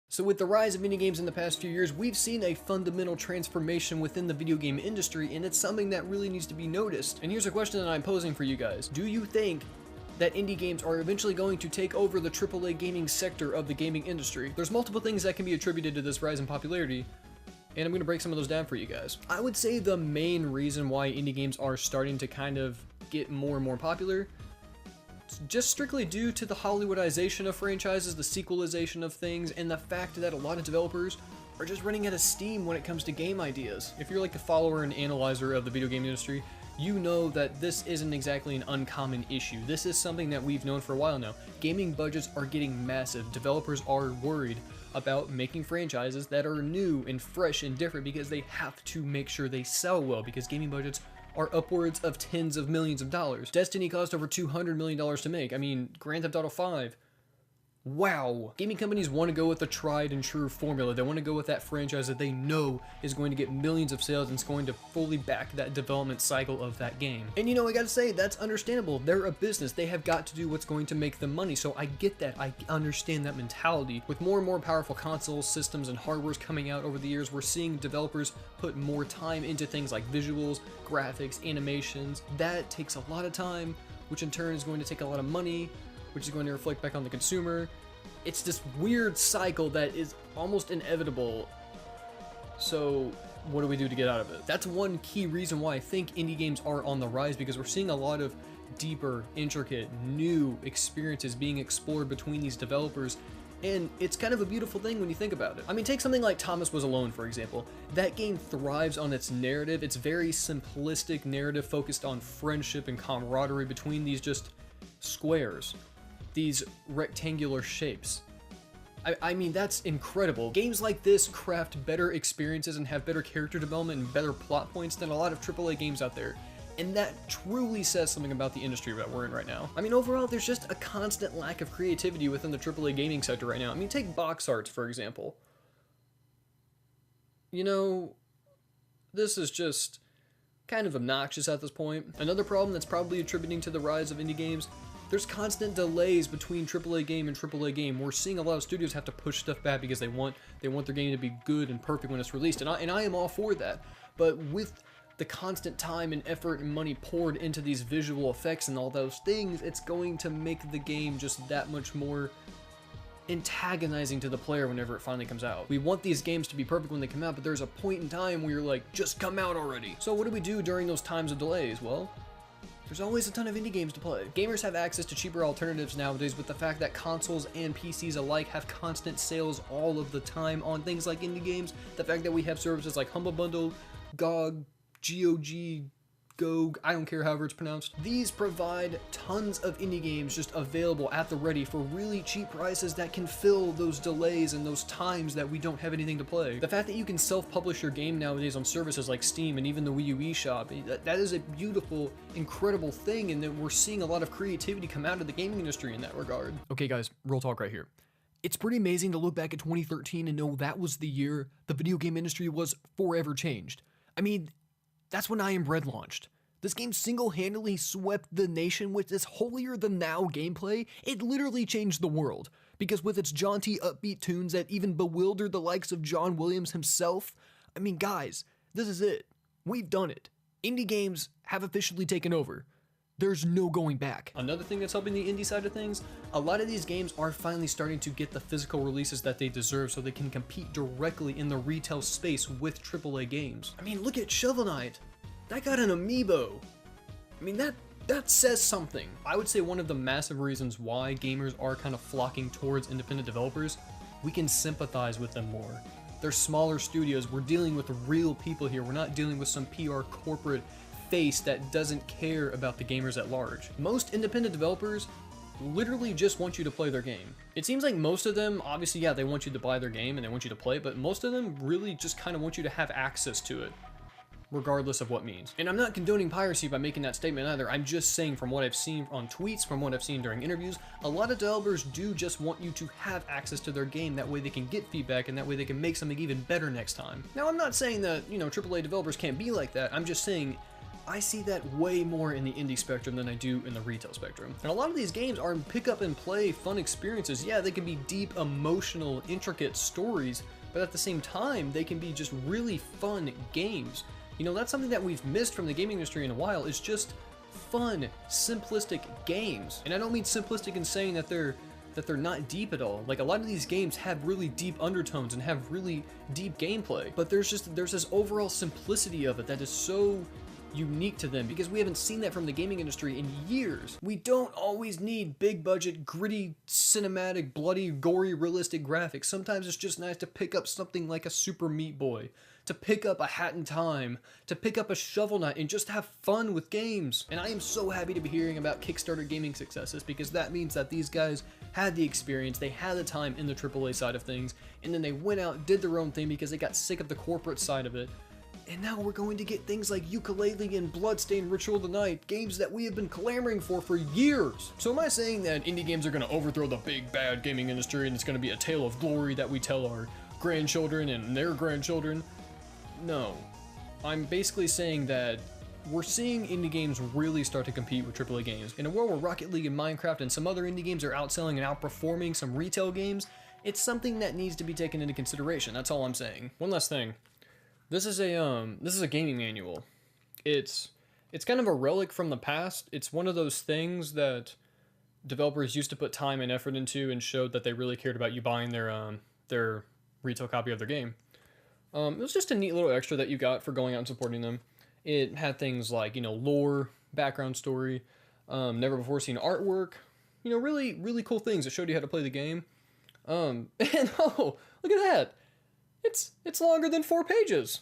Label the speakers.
Speaker 1: So with the rise of indie games in the past few years, we've seen a fundamental transformation within the video game industry, and it's something that really needs to be noticed. And here's a question that I'm posing for you guys. Do you think that indie games are eventually going to take over the AAA gaming sector of the gaming industry? There's multiple things that can be attributed to this rise in popularity, and I'm going to break some of those down for you guys. I would say the main reason why indie games are starting to kind of get more and more popular just strictly due to the Hollywoodization of franchises, the sequelization of things, and the fact that a lot of developers are just running out of steam when it comes to game ideas. If you're like a follower and analyzer of the video game industry, you know that this isn't exactly an uncommon issue. This is something that we've known for a while now. Gaming budgets are getting massive. Developers are worried about making franchises that are new and fresh and different because they have to make sure they sell well, because gaming budgets are upwards of tens of millions of dollars. Destiny cost over $200 million to make. I mean, Grand Theft Auto 5. Wow. Gaming companies want to go with the tried and true formula. They want to go with that franchise that they know is going to get millions of sales and is going to fully back that development cycle of that game. And you know, I gotta say, that's understandable. They're a business. They have got to do what's going to make them money. So I get that. I understand that mentality. With more and more powerful consoles, systems, and hardwares coming out over the years, we're seeing developers put more time into things like visuals, graphics, animations. That takes a lot of time, which in turn is going to take a lot of money, which is going to reflect back on the consumer. It's this weird cycle that is almost inevitable. So what do we do to get out of it? That's one key reason why I think indie games are on the rise, because we're seeing a lot of deeper, intricate, new experiences being explored between these developers. And it's kind of a beautiful thing when you think about it. I mean, take something like Thomas Was Alone, for example. That game thrives on its narrative. It's very simplistic narrative focused on friendship and camaraderie between these just squares, these rectangular shapes. I mean, that's incredible. Games like this craft better experiences and have better character development and better plot points than a lot of AAA games out there. And that truly says something about the industry that we're in right now. I mean, overall, there's just a constant lack of creativity within the AAA gaming sector right now. I mean, take box arts, for example. You know, this is just kind of obnoxious at this point. Another problem that's probably attributing to the rise of indie games: there's constant delays between AAA game and AAA game. We're seeing a lot of studios have to push stuff back because they want their game to be good and perfect when it's released, and I am all for that. But with the constant time and effort and money poured into these visual effects and all those things, it's going to make the game just that much more antagonizing to the player whenever it finally comes out. We want these games to be perfect when they come out, but there's a point in time where you're like, just come out already. So what do we do during those times of delays? Well, there's always a ton of indie games to play. Gamers have access to cheaper alternatives nowadays with the fact that consoles and PCs alike have constant sales all of the time on things like indie games. The fact that we have services like Humble Bundle, GOG, GOG, I don't care however it's pronounced. These provide tons of indie games just available at the ready for really cheap prices that can fill those delays and those times that we don't have anything to play. The fact that you can self-publish your game nowadays on services like Steam and even the Wii U eShop, that is a beautiful, incredible thing, and then we're seeing a lot of creativity come out of the gaming industry in that regard. Okay guys, real talk right here. It's pretty amazing to look back at 2013 and know that was the year the video game industry was forever changed. I mean, that's when I Am Bread launched. This game single-handedly swept the nation with this holier-than-thou gameplay. It literally changed the world, because with its jaunty, upbeat tunes that even bewildered the likes of John Williams himself, I mean, guys, this is it. We've done it. Indie games have officially taken over. There's no going back. Another thing that's helping the indie side of things, a lot of these games are finally starting to get the physical releases that they deserve so they can compete directly in the retail space with AAA games. I mean, look at Shovel Knight. That got an amiibo. I mean, that says something. I would say one of the massive reasons why gamers are kind of flocking towards independent developers, we can sympathize with them more. They're smaller studios. We're dealing with real people here. We're not dealing with some PR corporate face that doesn't care about the gamers at large. Most independent developers literally just want you to play their game. It seems like most of them, obviously, yeah, they want you to buy their game and they want you to play, but most of them really just kind of want you to have access to it, regardless of what means. And I'm not condoning piracy by making that statement either. I'm just saying, from what I've seen on tweets, from what I've seen during interviews, a lot of developers do just want you to have access to their game. That way they can get feedback and that way they can make something even better next time. Now, I'm not saying that, you know, AAA developers can't be like that. I'm just saying I see that way more in the indie spectrum than I do in the retail spectrum. And a lot of these games are pick up and play fun experiences. Yeah, they can be deep, emotional, intricate stories, but at the same time, they can be just really fun games. You know, that's something that we've missed from the gaming industry in a while, is just fun, simplistic games. And I don't mean simplistic in saying that they're not deep at all. Like, a lot of these games have really deep undertones and have really deep gameplay, but there's this overall simplicity of it that is so unique to them, because we haven't seen that from the gaming industry in years. We don't always need big budget, gritty, cinematic, bloody, gory, realistic graphics. Sometimes it's just nice to pick up something like a Super Meat Boy, to pick up a Hat in Time, to pick up a Shovel Knight, and just have fun with games. And I am so happy to be hearing about Kickstarter gaming successes, because that means that these guys had the experience, they had the time in the AAA side of things, and then they went out, did their own thing because they got sick of the corporate side of it. And now we're going to get things like Yooka-Laylee and Bloodstained Ritual of the Night, games that we have been clamoring for years. So am I saying that indie games are going to overthrow the big bad gaming industry and it's going to be a tale of glory that we tell our grandchildren and their grandchildren? No. I'm basically saying that we're seeing indie games really start to compete with AAA games. In a world where Rocket League and Minecraft and some other indie games are outselling and outperforming some retail games, it's something that needs to be taken into consideration. That's all I'm saying. One last thing. This is a gaming manual. It's kind of a relic from the past. It's one of those things that developers used to put time and effort into and showed that they really cared about you buying their retail copy of their game. It was just a neat little extra that you got for going out and supporting them. It had things like, you know, lore, background story, never before seen artwork, you know, really, really cool things that showed you how to play the game. And oh, look at that. It's longer than 4 pages.